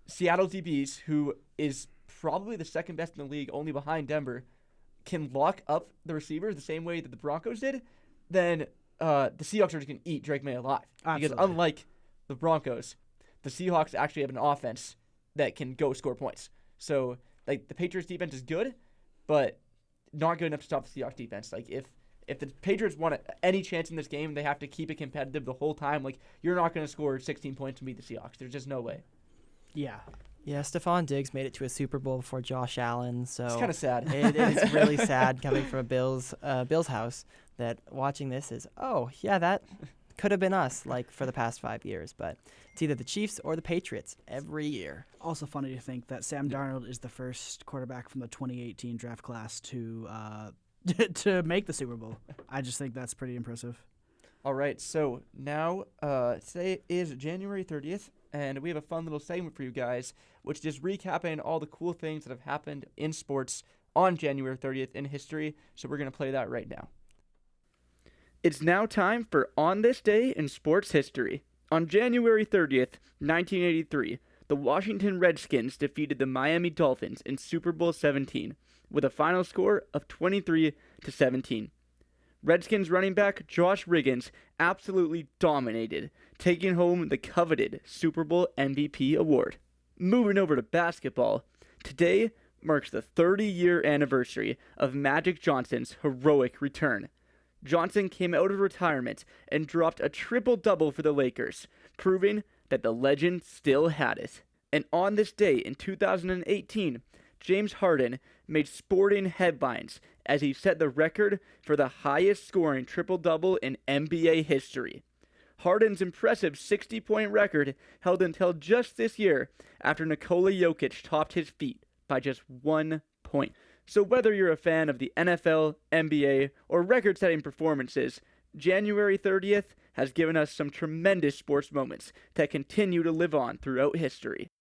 Seattle DBs, who is probably the second best in the league, only behind Denver, can lock up the receivers the same way that the Broncos did, then the Seahawks are just going to eat Drake May alive. Absolutely. Because unlike the Broncos, the Seahawks actually have an offense that can go score points. So like the Patriots defense is good, but not good enough to stop the Seahawks defense. Like if the Patriots want any chance in this game, they have to keep it competitive the whole time. Like you're not going to score 16 points and beat the Seahawks. There's just no way. Yeah. Yeah, Stephon Diggs made it to a Super Bowl before Josh Allen, so It's kind of sad. It is really sad coming from a Bills house that watching this is, that could have been us like for the past 5 years, but it's either the Chiefs or the Patriots every year. Also funny to think that Sam Darnold is the first quarterback from the 2018 draft class to to make the Super Bowl. I just think that's pretty impressive. All right, so now today is January 30th, and we have a fun little segment for you guys, which is recapping all the cool things that have happened in sports on January 30th in history. So we're going to play that right now. It's now time for On This Day in Sports History. On January 30th, 1983, the Washington Redskins defeated the Miami Dolphins in Super Bowl 17 with a final score of 23-17. Redskins running back Josh Riggins absolutely dominated, taking home the coveted Super Bowl MVP award. Moving over to basketball, today marks the 30-year anniversary of Magic Johnson's heroic return. Johnson came out of retirement and dropped a triple-double for the Lakers, proving that the legend still had it. And on this day in 2018, James Harden made sporting headlines as he set the record for the highest scoring triple-double in NBA history. Harden's impressive 60-point record held until just this year after Nikola Jokic topped his feat by just 1 point. So whether you're a fan of the NFL, NBA, or record-setting performances, January 30th has given us some tremendous sports moments that continue to live on throughout history.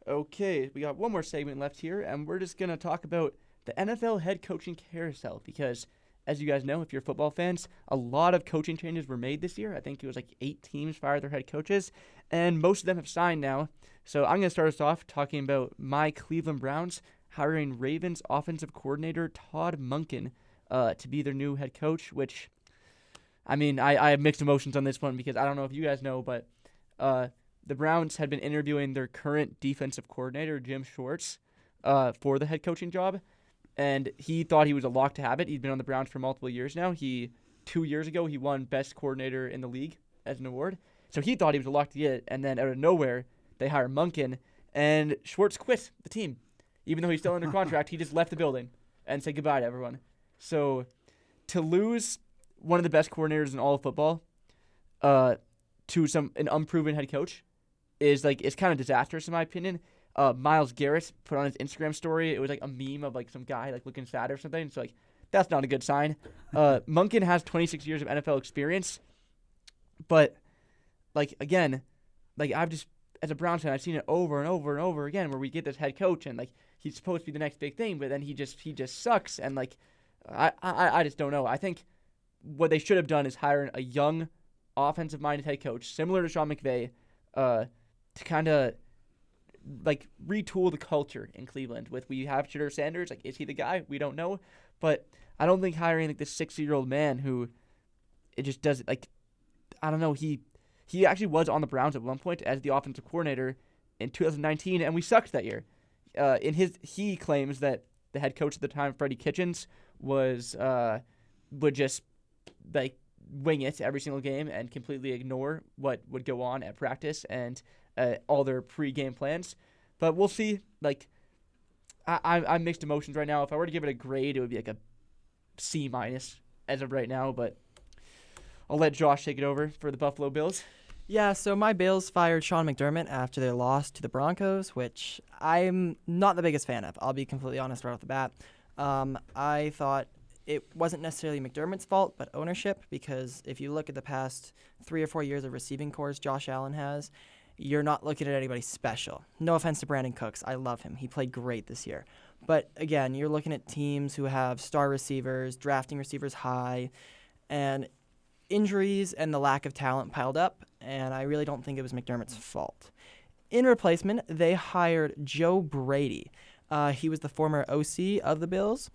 Okay, we got one more segment left here, and we're just going to talk about the NFL head coaching carousel, because as you guys know, if you're football fans, a lot of coaching changes were made this year. I think it was like 8 teams fired their head coaches, and most of them have signed now. So I'm going to start us off talking about my Cleveland Browns hiring Ravens offensive coordinator Todd Monken to be their new head coach, which, I mean, I have mixed emotions on this one because I don't know if you guys know, but the Browns had been interviewing their current defensive coordinator, Jim Schwartz, for the head coaching job, and he thought he was a lock to have it. He'd been on the Browns for multiple years now. 2 years ago, he won Best Coordinator in the league as an award, so he thought he was a lock to get it, and then out of nowhere, they hire Monken, and Schwartz quit the team. Even though he's still under contract, he just left the building and said goodbye to everyone. So to lose one of the best coordinators in all of football to an unproven head coach is it's kind of disastrous in my opinion. Myles Garrett put on his Instagram story, it was like a meme of like some guy like looking sad or something. So that's not a good sign. Monken has 26 years of NFL experience, but again, I've just, as a Browns fan, I've seen it over and over and over again where we get this head coach and he's supposed to be the next big thing, but then he just sucks, and I just don't know. I think what they should have done is hire a young offensive-minded head coach similar to Sean McVay to kind of retool the culture in Cleveland. We have Shedeur Sanders, is he the guy? We don't know, but I don't think hiring this 60-year-old man who it just doesn't I don't know. He actually was on the Browns at one point as the offensive coordinator in 2019, and we sucked that year. He claims that the head coach at the time, Freddie Kitchens, would just wing it every single game and completely ignore what would go on at practice and all their pre-game plans. But we'll see. I'm mixed emotions right now. If I were to give it a grade, it would be a C- as of right now. But I'll let Josh take it over for the Buffalo Bills. Yeah, so my Bills fired Sean McDermott after their loss to the Broncos, which I'm not the biggest fan of. I'll be completely honest right off the bat. I thought it wasn't necessarily McDermott's fault, but ownership, because if you look at the past 3 or 4 years of receiving cores Josh Allen has, you're not looking at anybody special. No offense to Brandon Cooks. I love him. He played great this year. But again, you're looking at teams who have star receivers, drafting receivers high, and injuries and the lack of talent piled up, and I really don't think it was McDermott's fault. In replacement, they hired Joe Brady. He was the former OC of the Bills,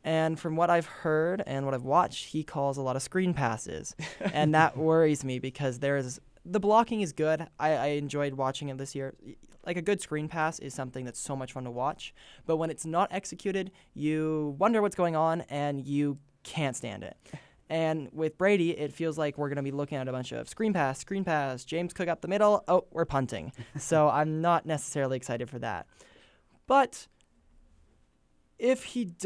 and from what I've heard and what I've watched, he calls a lot of screen passes, and that worries me because the blocking is good. I enjoyed watching it this year. A good screen pass is something that's so much fun to watch, but when it's not executed, you wonder what's going on, and you can't stand it. And with Brady, it feels like we're going to be looking at a bunch of screen pass, James Cook up the middle, oh, we're punting. So I'm not necessarily excited for that. But if it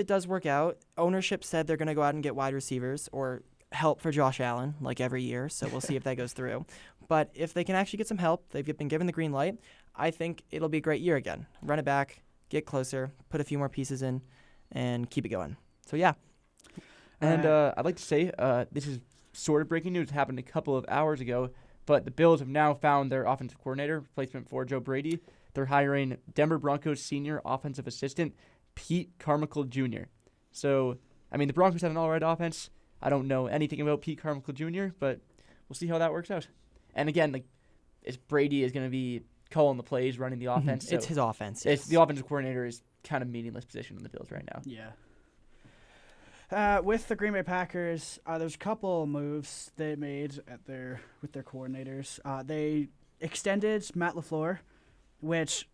does work out, ownership said they're going to go out and get wide receivers or help for Josh Allen every year, so we'll see if that goes through. But if they can actually get some help, they've been given the green light, I think it'll be a great year again. Run it back, get closer, put a few more pieces in, and keep it going. So, yeah. And I'd like to say this is sort of breaking news. It happened a couple of hours ago, but the Bills have now found their offensive coordinator replacement for Joe Brady. They're hiring Denver Broncos senior offensive assistant Pete Carmichael Jr. So, I mean, the Broncos have an all-right offense. I don't know anything about Pete Carmichael Jr., but we'll see how that works out. And again, Brady is going to be calling the plays, running the offense. It's his offense. Yes. The offensive coordinator is kind of meaningless position in the Bills right now. Yeah. With the Green Bay Packers, there's a couple moves they made with their coordinators. They extended Matt LaFleur, which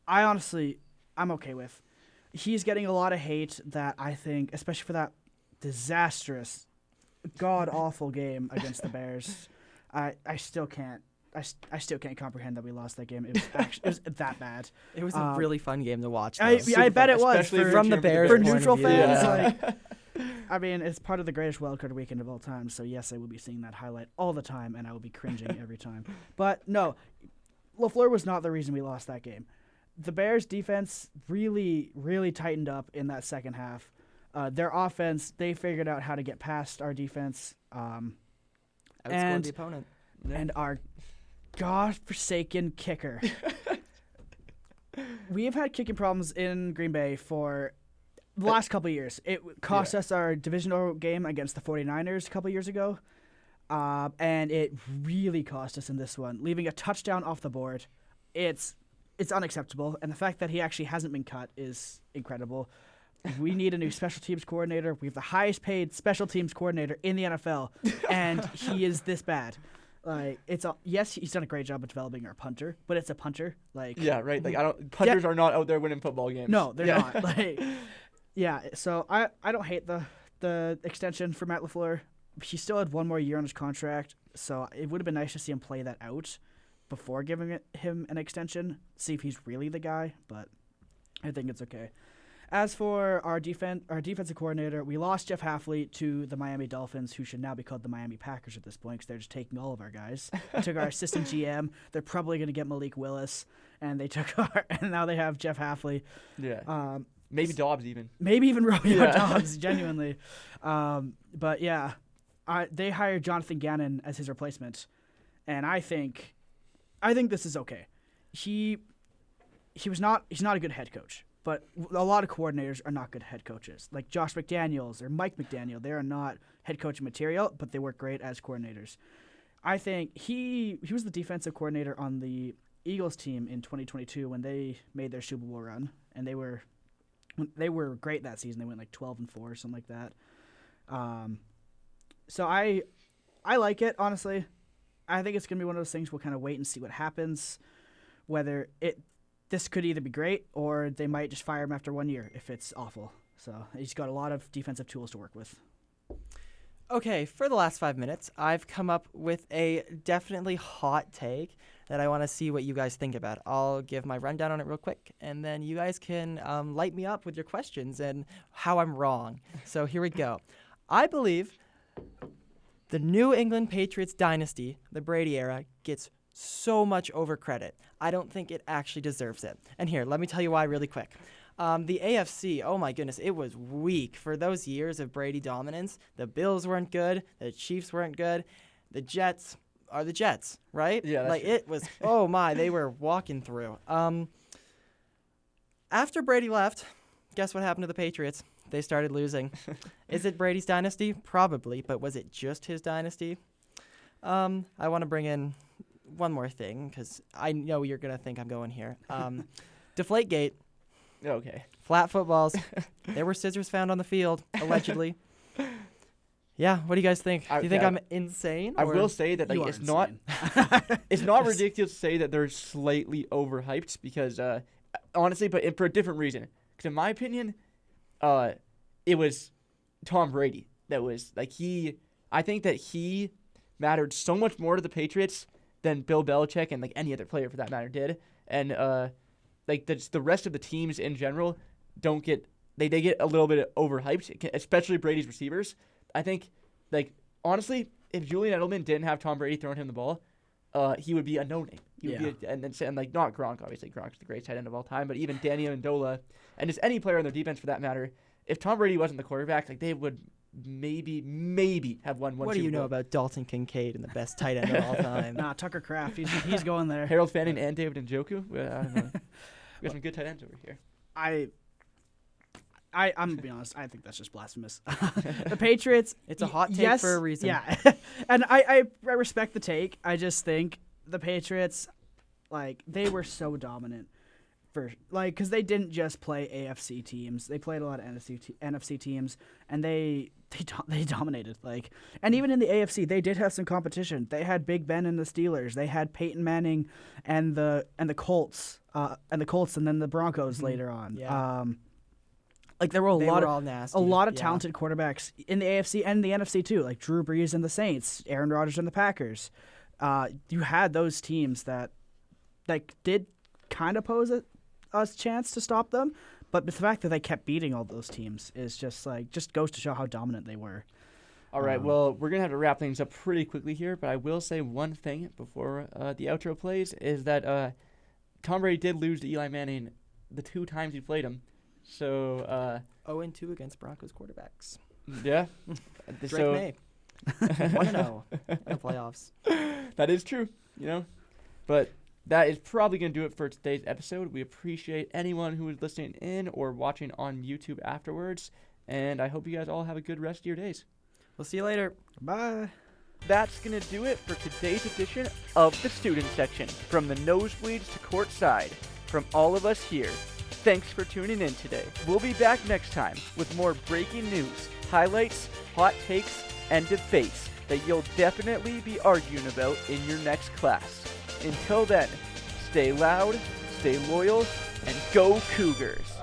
I'm okay with. He's getting a lot of hate that I think, especially for that disastrous, god-awful game against the Bears. I still can't comprehend that we lost that game. It was that bad. It was a really fun game to watch. I bet it was from the Bears for neutral fans. Yeah. I mean, it's part of the greatest wildcard weekend of all time, so yes, I will be seeing that highlight all the time, and I will be cringing every time. But no, LaFleur was not the reason we lost that game. The Bears' defense really, really tightened up in that second half. Their offense, they figured out how to get past our defense. Outscored the opponent. And our godforsaken kicker. We have had kicking problems in Green Bay for The last couple of years. It cost us our divisional game against the 49ers a couple of years ago. And it really cost us in this one, leaving a touchdown off the board. It's unacceptable, and the fact that he actually hasn't been cut is incredible. We need a new special teams coordinator. We have the highest paid special teams coordinator in the NFL, and he is this bad. Like, yes, he's done a great job of developing our punter, but it's a punter. Like, yeah, right. Like, punters are not out there winning football games. No, they're not. Like, yeah. So I don't hate the extension for Matt LaFleur. He still had one more year on his contract, so it would have been nice to see him play that out before giving him an extension, see if he's really the guy, but I think it's okay. As for our defensive coordinator, we lost Jeff Hafley to the Miami Dolphins, who should now be called the Miami Packers at this point because they're just taking all of our guys. They took our assistant GM. They're probably going to get Malik Willis, and and now they have Jeff Hafley. Yeah. Maybe Dobbs even. Maybe even Romeo Dobbs, genuinely. But yeah, they hired Jonathan Gannon as his replacement, and I think this is okay. He's not a good head coach, but a lot of coordinators are not good head coaches. Like Josh McDaniels or Mike McDaniel, they are not head coaching material, but they work great as coordinators. I think he was the defensive coordinator on the Eagles team in 2022 when they made their Super Bowl run, and they were great that season. They went like 12-4 or something like that. So I like it, honestly. I think it's going to be one of those things we'll kind of wait and see what happens, whether this could either be great or they might just fire him after 1 year if it's awful. So he's got a lot of defensive tools to work with. Okay, for the last 5 minutes, I've come up with a definitely hot take that I want to see what you guys think about. I'll give my rundown on it real quick, and then you guys can light me up with your questions and how I'm wrong. So here we go. I believe the New England Patriots dynasty, the Brady era, gets so much over credit. I don't think it actually deserves it. And here, let me tell you why really quick. The AFC, oh my goodness, it was weak for those years of Brady dominance. The Bills weren't good. The Chiefs weren't good. The Jets are the Jets, right? Yeah, that's like true. It was, oh my, they were walking through. After Brady left, guess what happened to the Patriots? They started losing. Is it Brady's dynasty? Probably, but was it just his dynasty? I want to bring in one more thing because I know you're going to think I'm going here. Deflategate. Okay. Flat footballs. There were scissors found on the field, allegedly. Yeah, what do you guys think? Do you think I'm insane? I will say that You it's are not insane. it's not ridiculous to say that they're slightly overhyped because honestly, but for a different reason. Because in my opinion, it was Tom Brady that was like I think that he mattered so much more to the Patriots than Bill Belichick and like any other player for that matter did. And like the rest of the teams in general don't get they get a little bit overhyped, especially Brady's receivers. I think like honestly, if Julian Edelman didn't have Tom Brady throwing him the ball, he would be a no-name. He would be and like not Gronk, obviously Gronk's the greatest tight end of all time, but even Danny Amendola and just any player on their defense for that matter. If Tom Brady wasn't the quarterback, like they would maybe have won one. What do you know about Dalton Kincaid and the best tight end of all time? Nah, Tucker Kraft, he's going there. Harold Fanning and David Njoku? Well, I don't know. We got some good tight ends over here. I'm gonna be honest. I think that's just blasphemous. The Patriots. It's a hot take yes, for a reason. Yeah, and I respect the take. I just think the Patriots, like they were so dominant because they didn't just play AFC teams. They played a lot of NFC teams, and they dominated. Like, and even in the AFC, they did have some competition. They had Big Ben and the Steelers. They had Peyton Manning and the Colts, and then the Broncos later on. Yeah. Like there were a lot of Yeah. talented quarterbacks in the AFC and the NFC too, like Drew Brees and the Saints, Aaron Rodgers and the Packers. You had those teams that like did kind of pose a chance to stop them, but the fact that they kept beating all those teams is just goes to show how dominant they were. All right, well, we're going to have to wrap things up pretty quickly here, but I will say one thing before the outro plays is that Tom Brady did lose to Eli Manning the 2 times he played him. So 0-2 against Broncos quarterbacks. Yeah. Drake May. 1-0 in the playoffs. That is true, But that is probably going to do it for today's episode. We appreciate anyone who is listening in or watching on YouTube afterwards. And I hope you guys all have a good rest of your days. We'll see you later. Bye. That's going to do it for today's edition of the Student Section. From the nosebleeds to courtside, from all of us here, thanks for tuning in today. We'll be back next time with more breaking news, highlights, hot takes, and debates that you'll definitely be arguing about in your next class. Until then, stay loud, stay loyal, and go Cougars!